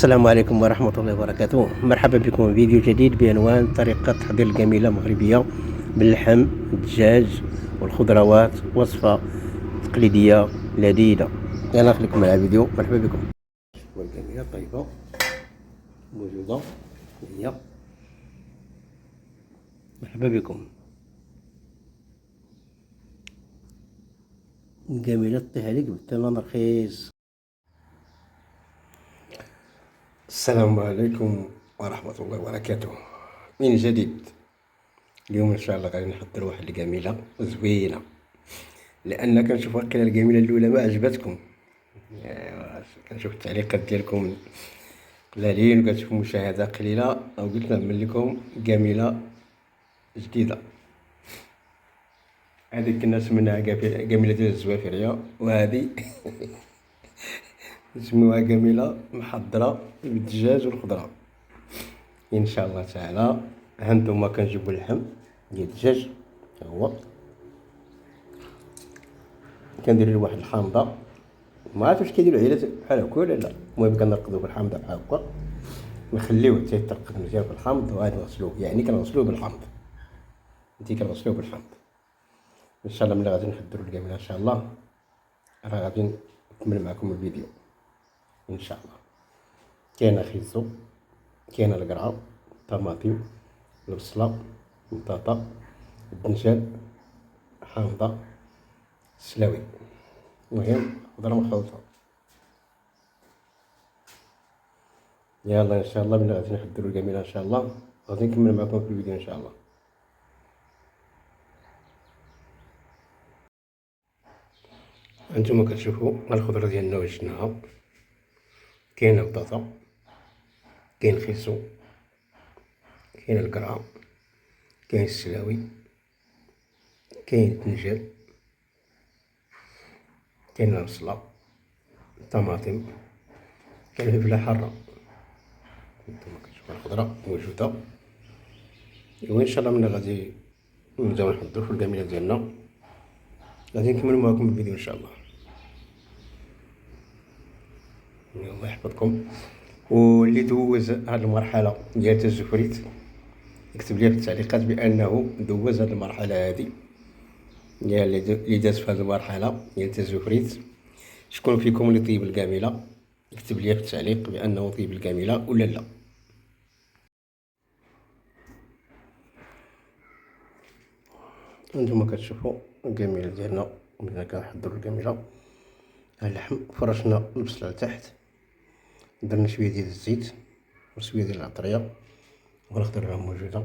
السلام عليكم ورحمة الله وبركاته. مرحبا بكم في فيديو جديد بعنوان طريقة تحضير الجميلة مغربية باللحم الدجاج والخضروات، وصفة تقليدية لذيذة. يلا نخليكم مع الفيديو. مرحبا بكم. والجميلة طيبة موجودة هي. مرحبا بكم. الجميلة طيح عليك بالثمن رخيص. السلام عليكم ورحمة الله وبركاته. من جديد اليوم ان شاء الله غادي نحضر واحد الجميله زوينه، لان كنشوف واقيلا الجميله الاولى ما عجبتكم. كنشوف التعليقات ديالكم قلالين وكتشوفوا مشاهده قليله، او قلت نعمل لكم جميله جديده. هذه كنا سميناها جميله ديال الزوافريه، وهذه نسميوها جميله محضره بالدجاج والخضره ان شاء الله تعالى. هانتوما كنجيبوا اللحم ديال الدجاج، ها هو كندير له واحد الحامضه، ما عرفتش كيديروا عيلات بحال هكا ولا لا. المهم كنرقدوه في الحامضه بحال هكا، نخليوه حتى يترقد مزيان في الحامض، وعاد نغسلوه. يعني كنغسلوه بالحامض، كنغسلوه بالحامض ان شاء الله. ملي غادي نحضروا الكامله ان شاء الله راه غادي نكمل معكم الفيديو ان شاء الله. كاينه خيزو، كاينه القرعه، طماطم، البصله، البطاطا، الدنجال، حامضه، السلاوي، المهم خضره مخلطه. يلا ان شاء الله ملي غادي نحضروا الكامله ان شاء الله غادي نكمل معكم في الفيديو ان شاء الله. انتم كتشوفوا الخضره ديالنا واش شناها. كاينه بطاطا، كاين خيسو، كاين القرعه، كاين السلاوي، كاين الدنجال، كاين البصله، الطماطم، كاين الفلفله حاره. انتم كتشوفوا الخضره موجوده. وان شاء الله ملي غادي نبداو نحضروا في الكامله ديالنا غادي نكملوا معكم الفيديو ان شاء الله. الله يحفظكم. واللي دوز هذه المرحله ديال التزفريت يكتب لي في التعليقات بانه دوز هذه المرحله هذه، اللي داز في هذه المرحله ديال التزفريت. شكون فيكم اللي طيب الكامله؟ يكتب لي في التعليق بانه طيب الكامله ولا لا. انتم كتشوفوا الكامله ديالنا. ملي كنحضروا الكامله، اللحم فرشنا البصله لتحت، درنا شويه ديال الزيت وشويه ديال العطريه والخضره راه موجوده.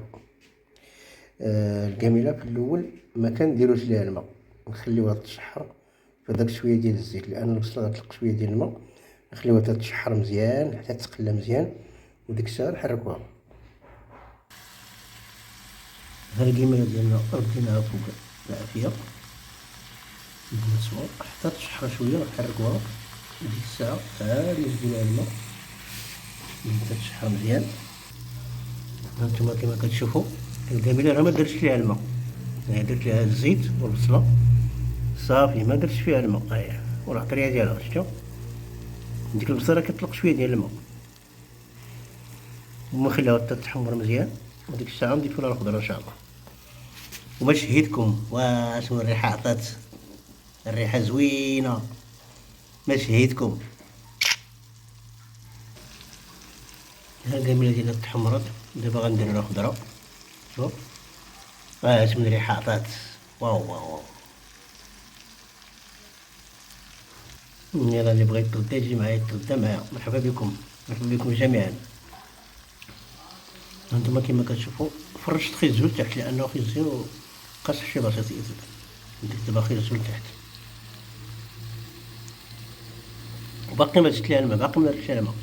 الكامله في الاول ما كنديروش ليها الماء، نخليوها تشحر في داك شويه ديال الزيت، لان البصله غتطلق شويه ديال الماء. نخليوها تتشحر مزيان حتى تقلى مزيان، وديك الساعه نحركوها. هاد الكامله ديالنا رديناها فوق العافيه بالنسوه حتى تشحر شويه، نحركوها. ديك الساعه عاد نزيدو لها الماء بدات تشحر مزيان. هانتوما كما كتشوفوا الكامله راه ما درتش فيها الماء، يعني درت لها الزيت والبصله صافي، ما درتش فيها الماء. هاهي والعطريه ديالها شفتوا. ديك البصله كتطلق شويه ديال الماء، ونخليوها حتى تحمر مزيان، وديك الساعه نضيفو لها الخضره ان شاء الله. وما شهيتكم واشنو الريحه عطات، الريحه زوينه. ما شهيتكم. ها الكامله ديالنا تحمرت، دابا غندير لها الخضره. شوف اش من ريحه عطات. واو واو واو. يلا اللي بغى يتغدى يجي معايا يتغدى معايا. مرحبا بكم، مرحبا بكم جميعا. هانتوما كما كتشوفوا فرشت خيزو لتحت، لانه خيزو قاصح شي بسيط يزيد. ندير دابا خيزو لتحت، وباقي ما درت ليها الماء، باقي ما درتش ليها الماء.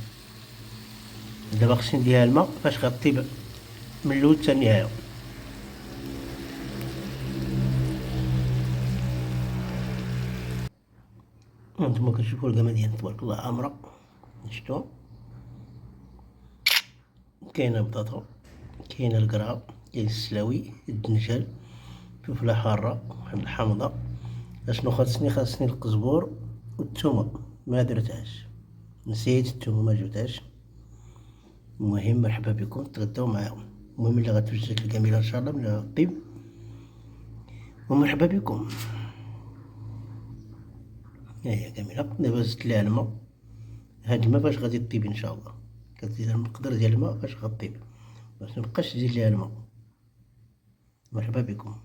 دابا خصني نديها الماء فاش غطيب من الاول حتى النهايه. هانتوما كتشوفوا القامه ديالنا تبارك الله عامره. شفتوا كاينه بطاطا، كاينه القرعه، كاين السلاوي، الدنجال، فلفله حاره، الحامضه. اشنو خاصني القزبور والثومه، ما درتهاش، نسيت الثومه ما جبتهاش. المهم مرحبا بكم تغداو معاهم. المهم اللي غتوجد الجميلة ان شاء الله من الطيب، ومرحبا بكم. ها هي جميلة، دابا زدت ليها الماء. هاد الماء فاش غادي طيب ان شاء الله، كتزيد المقدار ديال الماء فاش غطيب باش مبقاش تزيد ليها الماء. مرحبا بكم.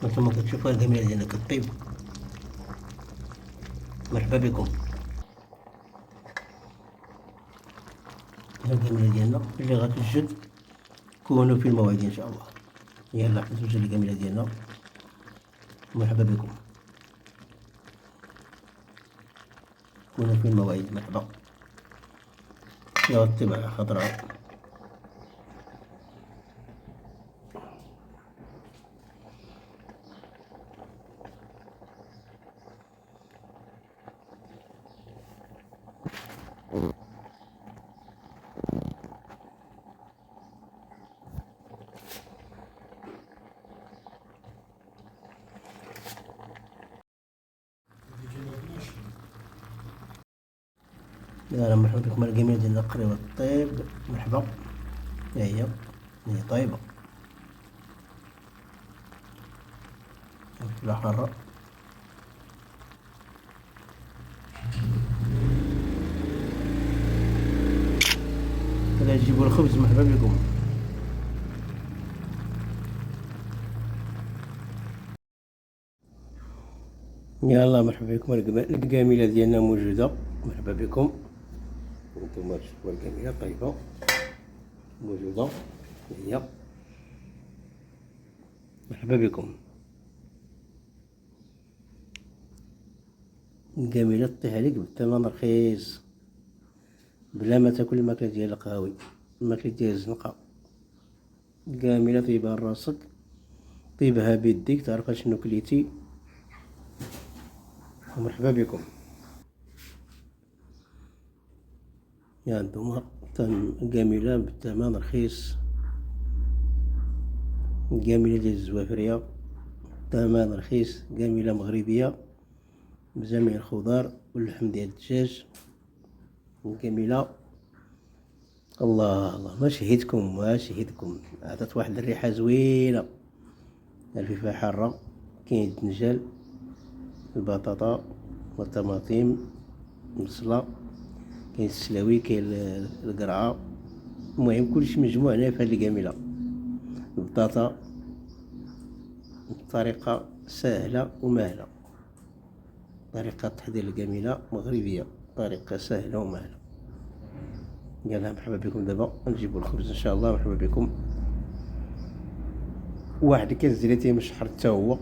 وانتم كتشوفوا الجميلة ديالنا كطيب. مرحبا بكم. ها الجميلة ديالنا اللي غتوجد كونوا في الموعد ان شاء الله. يلا توجد الجميلة ديالنا. مرحبا بكم، كونوا في الموعد. مرحبا. يا الطبع خضراء. يلا مرحبا بكم الجميع ديال القري والطيب. مرحبا. ها هي طايبة لا حارة. كذا نجيبو الخبز. مرحبا بكم. يلا مرحبا بكم الجميلة ديالنا موجودة. مرحبا بكم. وانتم تشوفوا الجميلة طيبة موجودة. هي مرحبا بكم. الجميلة طيح عليك بالثمن رخيص، بلا ما تاكل الماكلة ديال القهاوي، الماكلة ديال الزنقة. الجميلة طيبها راسك، طيبها بيديك، تعرف شنو كليتي. ومرحبا بكم. يا انتم جميلة بالثمن رخيص. جميلة ديال الزوافرية ثمن رخيص. جميلة مغربية بجميع الخضار واللحم ديال الدجاج. جميلة الله الله، ما شهيتكم عطات واحد الريحة زوينة. الفلفل حارة، كاين الدنجال، البطاطا والطماطم، البصلة، كاين السلاوي، كاين القرعة. المهم كلشي مجموع هنا في هاد الجميلة. البطاطا بطريقة سهلة ومهلة، طريقة تحضير الجميلة مغربية، طريقة سهلة ومهلة. يلا مرحبا بكم. دابا نجيبو الخبز ان شاء الله. مرحبا بكم. واحد الكاس زيتي مشحر حتى هو،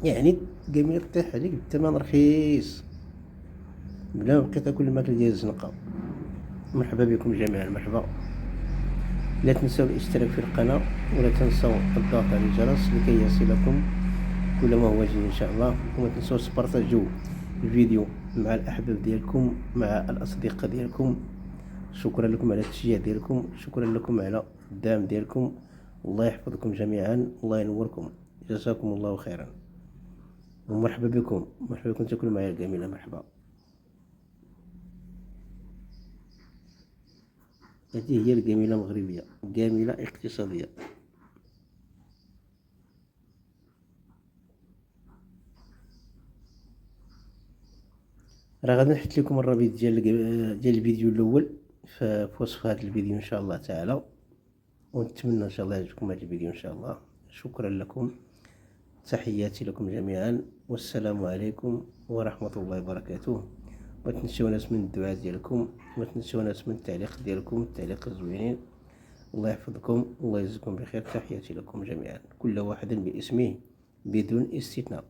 يعني جميلة طيح عليك بالثمن رخيص، بلا ما بقيت تاكل الماكلة ديال الزنقة. مرحبا بكم جميعا. مرحبا. لا تنسوا الاشتراك في القناة، ولا تنسوا الضغط على الجرس لكي يصلكم كل ما هو جديد ان شاء الله. وما تنسوش تبارطاجيو الفيديو مع الاحباب ديالكم، مع الاصدقاء ديالكم. شكرا لكم على التشجيع ديالكم، شكرا لكم على الدعم ديالكم. الله يحفظكم جميعا، الله ينوركم، جزاكم الله خيرا. ومرحبا بكم. مرحبا بكم تاكلوا معايا الجميلة. مرحبا. هذه هي الجميلة مغربية، جميلة اقتصادية. راه غادي نحط لكم الرابط ديال الفيديو الاول في وصف هذا الفيديو ان شاء الله تعالى. ونتمنى ان شاء الله يعجبكم هذا الفيديو ان شاء الله. شكرا لكم، تحياتي لكم جميعا، والسلام عليكم ورحمة الله وبركاته. ما تنسوناش من الدعاء ديالكم، ما تنسوناش من التعليق ديالكم، التعليق الزوينين. الله يحفظكم، الله يجزيكم بخير. تحياتي لكم جميعا، كل واحد باسمه بدون استثناء.